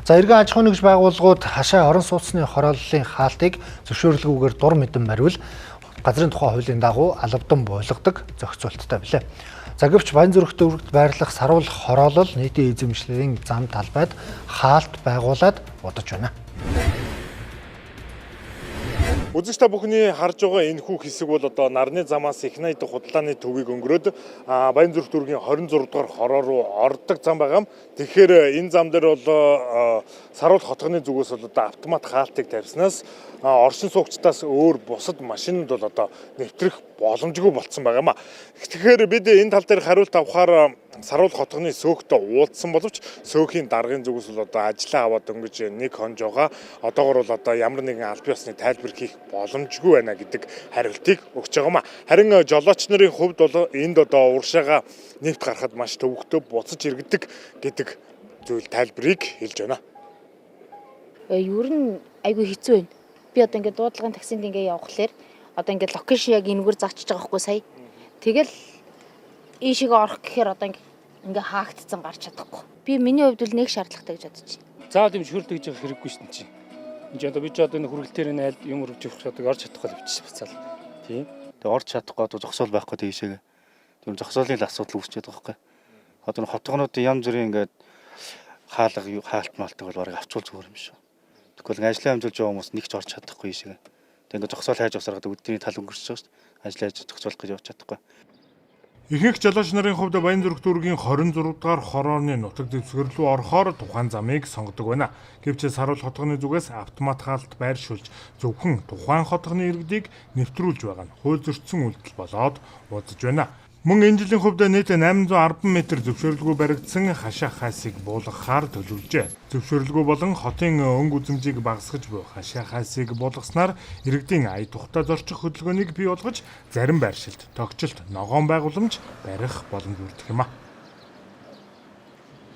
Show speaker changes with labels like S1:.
S1: За эргэн аж ахуйн нэгж байгууллагууд хашаа орон сууцны хорооллын хаалтыг зөвшөөрлгүйгээр дур мэдэн барьвал газрын тухай хуулийн дагуу албадан болгодог зохицуулттай билээ. За гэвч Баян зүрх төвөгт байрлах саруул хороолол нийтийн эзэмшлийн зам талбайд хаалт байгуулад удаж байна.
S2: Үзэгч та бүхний харж байгаа энэ хүү хэсэг бол одоо нарны замаас их найдах худлааны төвийг өнгөрөөд Баян зүрх төвийн 26 дугаар хороо руу ордог зам байгаа юм. Тэгэхээр энэ зам дээр бол саруул хотгоны зүгээс бол одоо автомат хаалтыг тавьснаас оршин суугчдаас өөр бусад машинууд бол одоо нэвтрэх боломжгүй болцсон байгаа юм а. Тэгэхээр бид энэ тал дээр хариулт авахаар саруул хотгоны сөөхтэй уулзсан боловч сөөхийн даргын зүгээс бол одоо ажиллаа аваад өнгөж нэг хонж байгаа. Одоогор бол одоо ямар нэгэн аль биесны тайлбар хийх боломжгүй байна гэдэг хариултыг өгч байгаа юм а. Харин жолооч нарын хувьд бол энд одоо уршаага нэвт гарахад маш төвөгтэй буцаж иргэдэг гэдэг зүйл тайлбарыг хэлж байна.
S3: Ер нь айгүй хэцүү байна. Би одоо ингээд дуудлагын таксинд ингээд явхлаар одоо ингээд локейшн яг энэгээр зарчиж байгаа хгүй сая. Тэгэл ийшээ орох гэхээр одоо ингээ хаагдцсан гарч чадахгүй. Би миний хувьд л нэг шаардлагатай гэж бодож байна.
S4: Заавал юм шүрдэг гэж хэрэггүй шин чи. Энд одоо би ч одоо энэ хүргэлтээр энэ айл юм өргөж явах чаддаг орж чадахгүй л бичсэн бацаал. Тийм. Тэгээ орж чадахгүй одоо зогсоол байхгүй тийшээгээ. Тийм зогсоолын асуудал үүсчихэд байгаа байхгүй. Одоо хотгонуудын янз бүрийн ингээд хаалт маалтыг бол барыг авчуул зүгээр юм шүү. Тэгвэл ажлаа амжилж байгаа хүмүүс нэг ч орж чадахгүй ийшээгээ. Тэгээ ингээд зогсоол хайж авсараад өдөрний тал өнгөрч байгаа шүү дээ. Ажлаа зогсоолох гэж явж чадахгүй.
S2: Ихэнх жолооч нарын хувьд Баян зүрх төвийн 26 дугаар хорооны нутаг дэвсгэр рүү орохоор тухайн замыг сонгодог байна. Гэвч саруул хотгоны зүгээс автомат хаалт байршуулж зөвхөн тухайн хотгоны иргэдийг нэвтрүүлж байгаа нь хууль зөрчсөн үйлдэл болоод уудаж байна. Мөн энэ жилийн хувьд нийт 810 м зөвшөөрлгүй баригдсан хашаа хайсыг буулгахаар төлөвлөжээ. Зөвшөөрлгүй болон хотын өнгө үзэмжийг багасгаж буй хашаа хайсыг буулгаснаар иргэдийн ая тухтай зорчих хөдөлгөөнийг бий болгож зарим байршилд тогтчлт ногоон байгууламж барих боломж бүрдэх юм а.